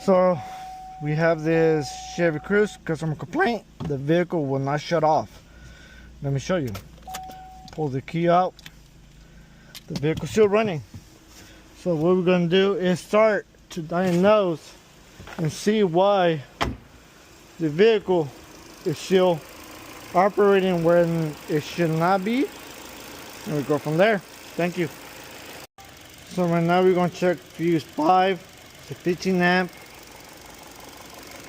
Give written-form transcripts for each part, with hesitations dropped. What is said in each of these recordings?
So we have this Chevy Cruze customer complaint. The vehicle will not shut off. Let me show you. Pull the key out. The vehicle's still running. So what we're going to do is start to diagnose and see why the vehicle is still operating when it should not be. And we go from there. Thank you. So right now we're going to check fuse 5. It's a 15 amp.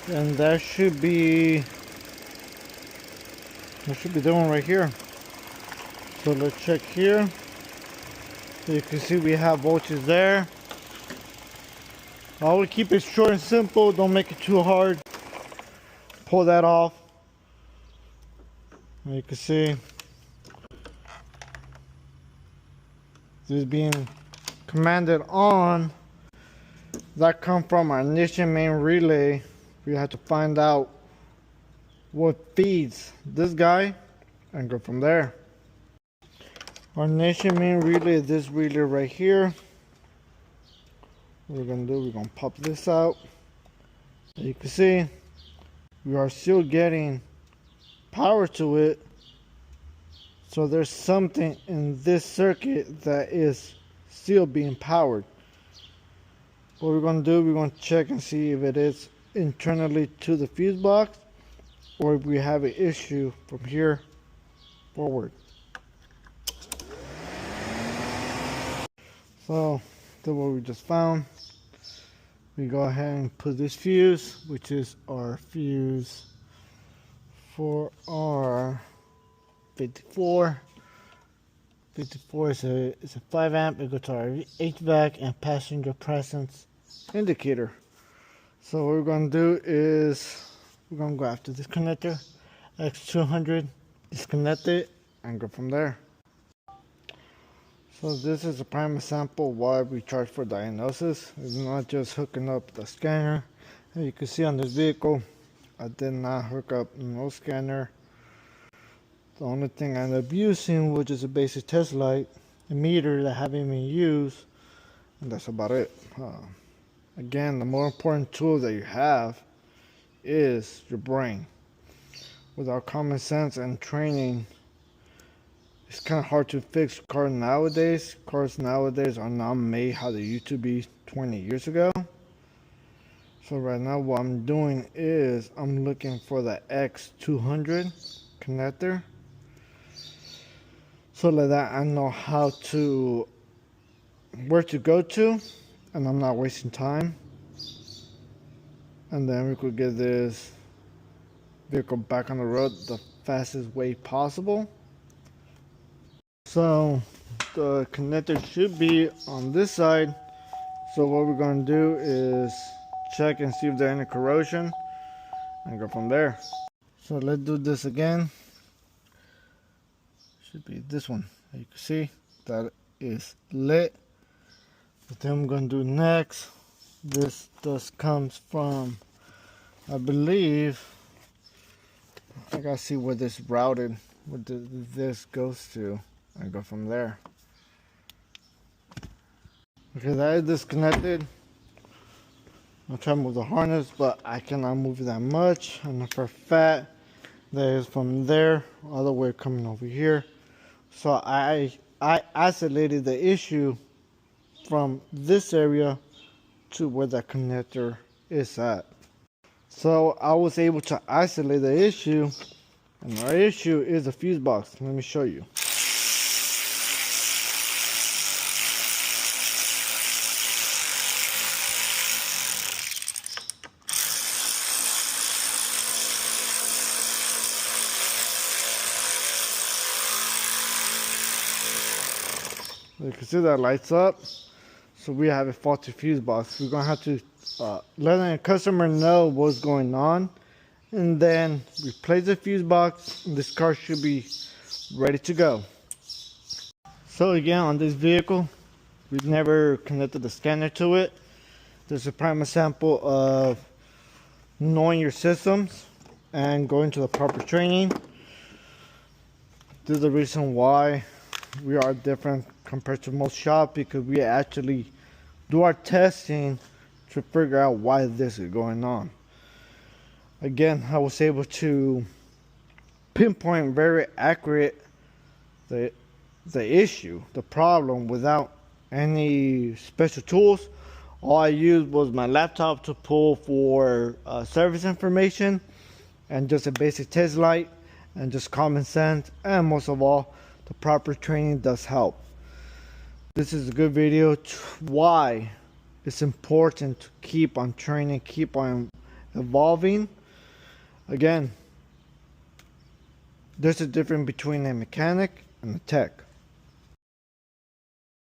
And that should be the one right here. So let's check here. So you can see we have voltage there. I will keep it short and simple. Don't make it too hard. Pull that off. And you can see this is being commanded on. That comes from our ignition main relay. We have to find out what feeds this guy and go from there. Our ignition main relay is this relay right here. What we're gonna do, we're gonna pop this out. As you can see, we are still getting power to it. So there's something in this circuit that is still being powered. What we're gonna do, we're gonna check and see if it is internally to the fuse box or if we have an issue from here forward. So that's what we just found. We go ahead and put this fuse, which is our fuse for our 54. 54 is a 5 amp. It goes to our HVAC and passenger presence indicator. So what we're going to do is we're going to go after this connector, X200, disconnect it, and go from there. So this is a prime example why we charge for diagnosis. It's not just hooking up the scanner. As you can see on this vehicle, I did not hook up no scanner. The only thing I ended up using was just a basic test light, a meter that haven't been used, and that's about it. Again, the more important tool that you have is your brain. Without common sense and training, it's kind of hard to fix cars nowadays. Cars nowadays are not made how they used to be 20 years ago. So right now what I'm doing is I'm looking for the X200 connector. So like that I know where to go to, and I'm not wasting time. And then we could get this vehicle back on the road the fastest way possible. So the connector should be on this side. So what we're going to do is check and see if there's any corrosion and go from there. So let's do this again. Should be this one. As you can see, that is lit. What then I'm going to do next, this dust comes from, I believe, I gotta see where this routed, where this goes to, and go from there. Okay, that is disconnected. I'll try to move the harness, but I cannot move it that much. I know for a fact that is from there all the way coming over here. So I isolated the issue from this area to where that connector is at. So I was able to isolate the issue, and our issue is the fuse box. Let me show you. You can see that lights up. So we have a faulty fuse box. We're gonna have to let the customer know what's going on, and then replace the fuse box, and this car should be ready to go. So again, on this vehicle, we've never connected the scanner to it. This is a prime example of knowing your systems and going to the proper training. This is the reason why we are different compared to most shops, because we actually do our testing to figure out why this is going on. Again, I was able to pinpoint very accurate the issue, the problem, without any special tools. All I used was my laptop to pull for service information, and just a basic test light, and just common sense, and most of all, the proper training does help. This is a good video to why it's important to keep on training, keep on evolving. Again, there's a difference between a mechanic and a tech.